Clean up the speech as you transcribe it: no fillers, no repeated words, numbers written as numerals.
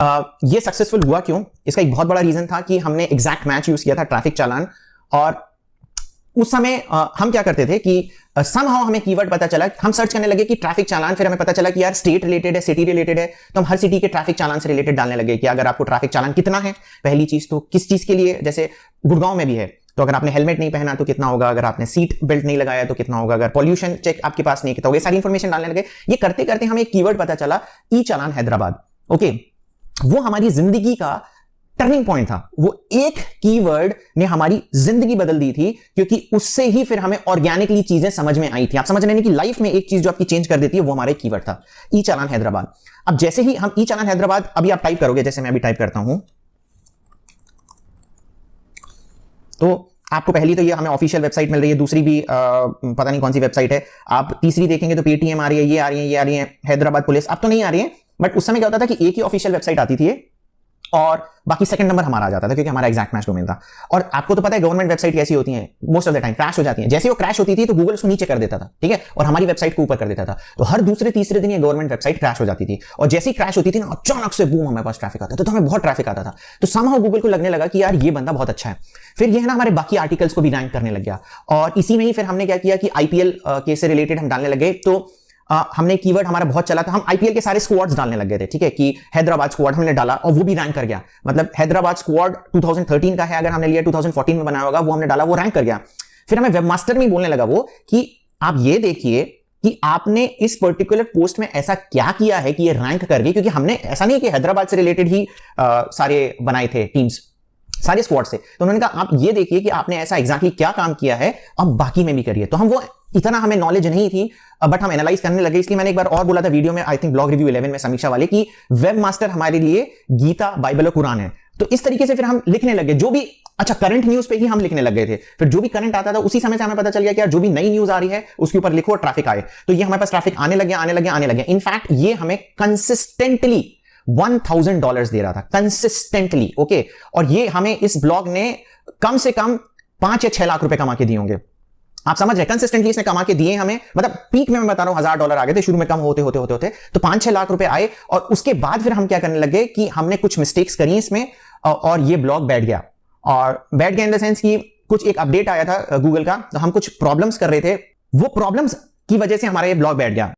ये सक्सेसफुल हुआ क्यों? इसका एक बहुत बड़ा रीजन था कि हमने एग्जैक्ट मैच यूज किया था, ट्रैफिक चालान। और उस समय हम क्या करते थे कि समहाउ हमें कीवर्ड पता चला, हम सर्च करने लगे कि ट्रैफिक चालान, फिर हमें पता चला कि यार स्टेट रिलेटेड है, सिटी रिलेटेड है, तो हम हर सिटी के ट्रैफिक चालान से रिलेटेड डालने लगे कि अगर आपको ट्रैफिक चालान कितना है, पहली चीज तो किस चीज के लिए, जैसे गुड़गांव में भी है तो अगर आपने हेलमेट नहीं पहना तो कितना होगा, अगर आपने सीट बेल्ट नहीं लगाया तो कितना होगा, अगर पॉल्यूशन चेक आपके पास नहीं कितना होगा, सारी इंफॉर्मेशन डालने लगे। ये करते करते हमें एक कीवर्ड पता चला, ई चालान हैदराबाद। ओके, वो हमारी जिंदगी का टर्निंग पॉइंट था। वो एक कीवर्ड ने हमारी जिंदगी बदल दी थी, क्योंकि उससे ही फिर हमें ऑर्गेनिकली चीजें समझ में आई थी। आप समझ रहे हैं कि लाइफ में एक चीज जो आपकी चेंज कर देती है वो हमारा कीवर्ड था, ई चालान हैदराबाद। अब जैसे ही हम ई चालान हैदराबाद अभी आप टाइप करोगे, जैसे मैं अभी टाइप करता हूं, तो आपको पहली तो ये हमें ऑफिशियल वेबसाइट मिल रही है, दूसरी भी पता नहीं कौन सी वेबसाइट है, आप तीसरी देखेंगे तो पेटीएम आ रही है, ये आ रही है, ये आ रही है, हैदराबाद पुलिस अब तो नहीं आ रही है, बट उस समय क्या होता था कि एक ही ऑफिशियल वेबसाइट आती थी और बाकी सेकंड नंबर हमारा आ जाता था, क्योंकि हमारा एग्जैक्ट मैच डोमेन था। और आपको तो पता है गवर्नमेंट वेबसाइट कैसी होती है, most of the time crash हो जाती है। जैसे वो क्रैश होती थी तो गूगल उसको नीचे कर देता था, ठीक है, और हमारी वेबसाइट को ऊपर कर देता था। तो हर दूसरे तीसरे दिन ये गवर्नमेंट वेबसाइट क्रैश हो जाती थी, और जैसे ही क्रैश होती थी ना, अचानक से बूम हमारे पास ट्रैफिक आता था, तो हमें बहुत ट्रैफिक आता था। तो समहाउ गूगल को लगने लगा कि यार ये बंदा बहुत अच्छा है। फिर ये है ना हमारे बाकी आर्टिकल्स को भी रैंक करने लग गया, और इसी में ही फिर हमने क्या किया कि आईपीएल के से रिलेटेड हम डालने लगे। तो हमने कीवर्ड हमारा बहुत चला था, हम आईपीएल के सारे स्क्वाड्स डालने लग गए थे, ठीक है, कि हैदराबाद स्क्वाड हमने डाला और वो भी रैंक कर गया। मतलब हैदराबाद स्क्वाड 2013 का है, अगर हमने लिया 2014 में बनाया होगा, वो हमने डाला, वो रैंक कर गया। फिर हमें वेबमास्टर में बोलने लगा वो कि आप ये देखिए कि आपने इस पर्टिकुलर पोस्ट में ऐसा क्या किया है कि ये रैंक कर गई, क्योंकि हमने ऐसा नहीं कि हैदराबाद से रिलेटेड ही सारे बनाए थे टीम्स, सारे स्क्वाड से। तो उन्होंने कहा आप ये देखिए कि आपने ऐसा एग्जैक्टली क्या काम किया है, अब बाकी में भी करिए। तो हम वो इतना हमें नॉलेज नहीं थी, बट हम एनालाइज करने लगे। इसलिए मैंने एक बार और बोला था वीडियो में, आई थिंक ब्लॉग रिव्यू 11 में, समीक्षा वाले, कि वेब मास्टर हमारे लिए गीता, बाइबल और कुरान है। तो इस तरीके से फिर हम लिखने लगे, जो भी अच्छा करंट न्यूज पे ही हम लिखने लग गए थे। फिर जो भी करंट आता था उसी समय से हमें पता चल गया कि यार जो भी नई न्यूज आ रही है उसके ऊपर लिखो और ट्रैफिक आए। तो ये हमारे पास ट्रैफिक आने लगे। इनफैक्ट ये हमें कंसिस्टेंटली $1000 दे रहा था, कंसिस्टेंटली। ओके, और ये हमें इस ब्लॉग ने कम से कम 5 या 6 लाख रुपए कमा के दिए होंगे। आप समझ रहे हैं, कंसिस्टेंटली इसने कमा के दिए हमें। मतलब पीक में मैं बता रहा हूं $1000 आ गए थे, शुरू में कम होते तो 5-6 लाख रुपए आए। और उसके बाद फिर हम क्या करने लगे कि हमने कुछ मिस्टेक्स करी इसमें, और ये ब्लॉग बैठ गया। और बैठ गया इन द सेंस कि कुछ एक अपडेट आया था गूगल का, तो हम कुछ प्रॉब्लम्स कर रहे थे, वो प्रॉब्लम्स की वजह से हमारा ये ब्लॉग बैठ गया।